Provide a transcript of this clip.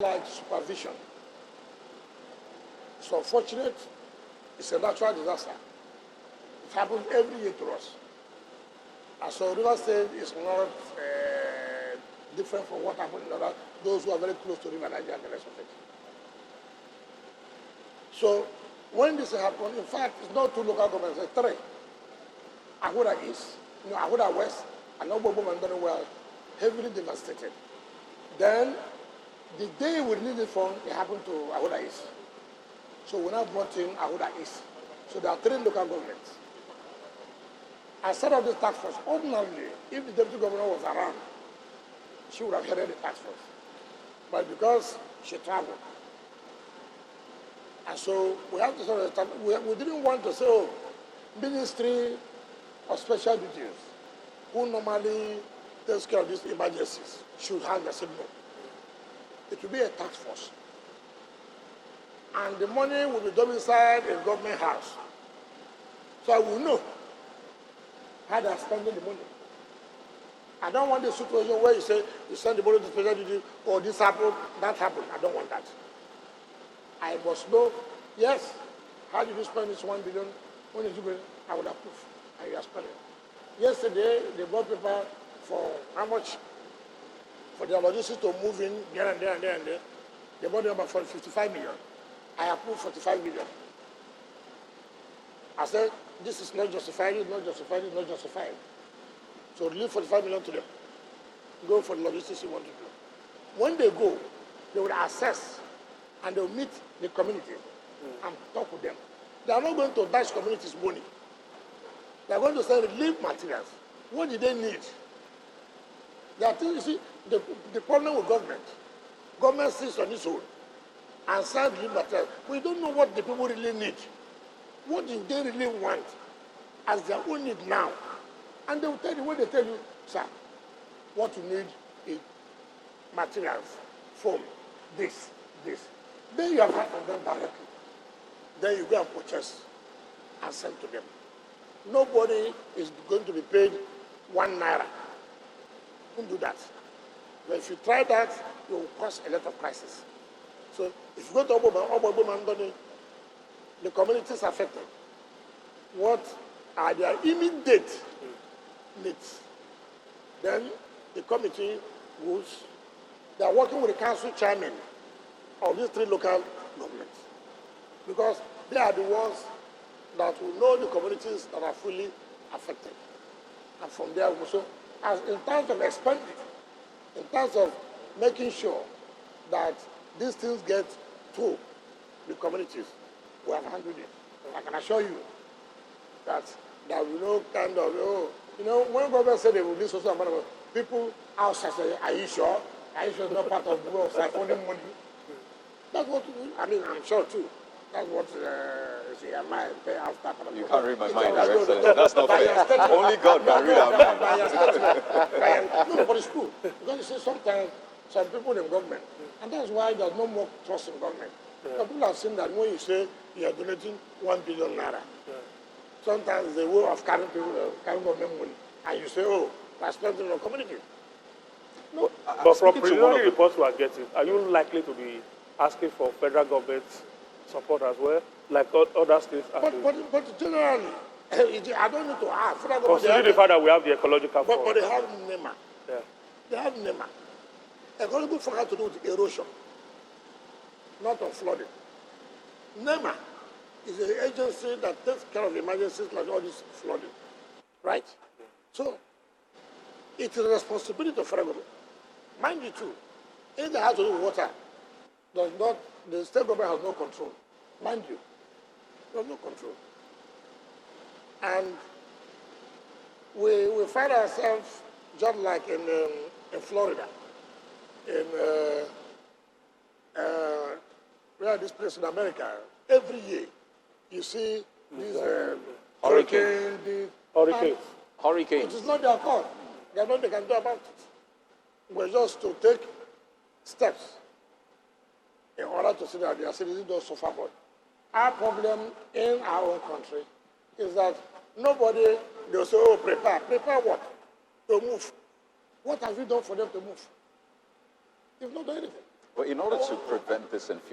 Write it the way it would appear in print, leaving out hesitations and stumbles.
like supervision. It's unfortunate. It's a natural disaster. It happens every year to us. And so River State is not different from what happened in other, those who are very close to River Niger and the rest of it. So when this happened, in fact, it's not two local governments, it's three. Ahuda East, Ahuda West, and Obobo Mandoni were heavily devastated. Then, the day we released the fund, it happened to Ahuda East. So we now brought in Ahuda East. So there are three local governments. I set up this task force. Ordinarily, if the deputy governor was around, she would have headed the task force. But because she traveled, and so we have to sort of, we didn't want to say, oh, Ministry of Special Duties, who normally takes care of these emergencies, should have the signal. It will be a task force. And the money will be domiciled in government house. So I will know how they are spending the money. I don't want the situation where you say, you send the money to special duty, or this happened, that happened. I don't want that. I must know, yes, how did you spend this 1 billion? When is it going? I would approve. And you are spending. Yesterday, they brought paper for how much? For the logistics to move in there and there and there and there. They brought the number for 55 million. I approved 45 million. I said, this is not justified, it's not justified, it's not justified. So release 45 million to them. Go for the logistics you want to do. When they go, they will assess and they will meet the community and talk with them. They are not going to dash communities money. They are going to send relief materials. What do they need? There are things, you see, the problem with government sits on its own and sends relief materials. We don't know what the people really need. What do they really want as their own need now? And they will tell you, when they tell you, sir, what you need is materials, foam, this. Then you have heard from them directly. Then you go and purchase and send to them. Nobody is going to be paid 1 naira. Don't do that. But if you try that, it will cause a lot of crisis. So if you go to Obo, the communities affected, what are their immediate needs? Then the committee rules. They are working with the council chairman of these three local governments, because they are the ones that will know the communities that are fully affected. And from there, also, as in terms of expanding, in terms of making sure that these things get to the communities, we have handled it. I can assure you that there will be no kind of, when government said they will release social amount of people outside say, are you sure? Are you sure it's not part of the world siphoning money? That's what, I'm sure too. That's what I pay after. You can't read my mind, Director. That's not fair. Only God can read our mind. No, but it's true. Because you see, sometimes some people in government, and that's why there's no more trust in government. Yeah. People have seen that when you say you are donating 1 billion naira, sometimes the way of carrying people, carrying government money, and you say, oh, I spent it in the community. No. But from preliminary reports we are getting, are you likely to be asking for federal government support as well, like other states? But generally, I don't need to ask. Considering the fact that we have the ecological fund. But they have NEMA. Yeah. They have NEMA. Ecological fund has to do with erosion, not on flooding. NEMA is an agency that takes care of emergencies like all this flooding, right? So, it is a responsibility of federal government. Mind you too, if they have to do with water, the state government has no control. Mind you, they have no control. And we find ourselves just like in Florida, where this place in America, every year you see these hurricanes. Hurricanes. It is not their fault. There's nothing they can do about it. We're just to take steps in order to see that their citizens don't suffer more. Our problem in our own country is that nobody, they'll say, oh, prepare. Prepare what? To move. What have you done for them to move? You've not done anything. But in order to prevent this in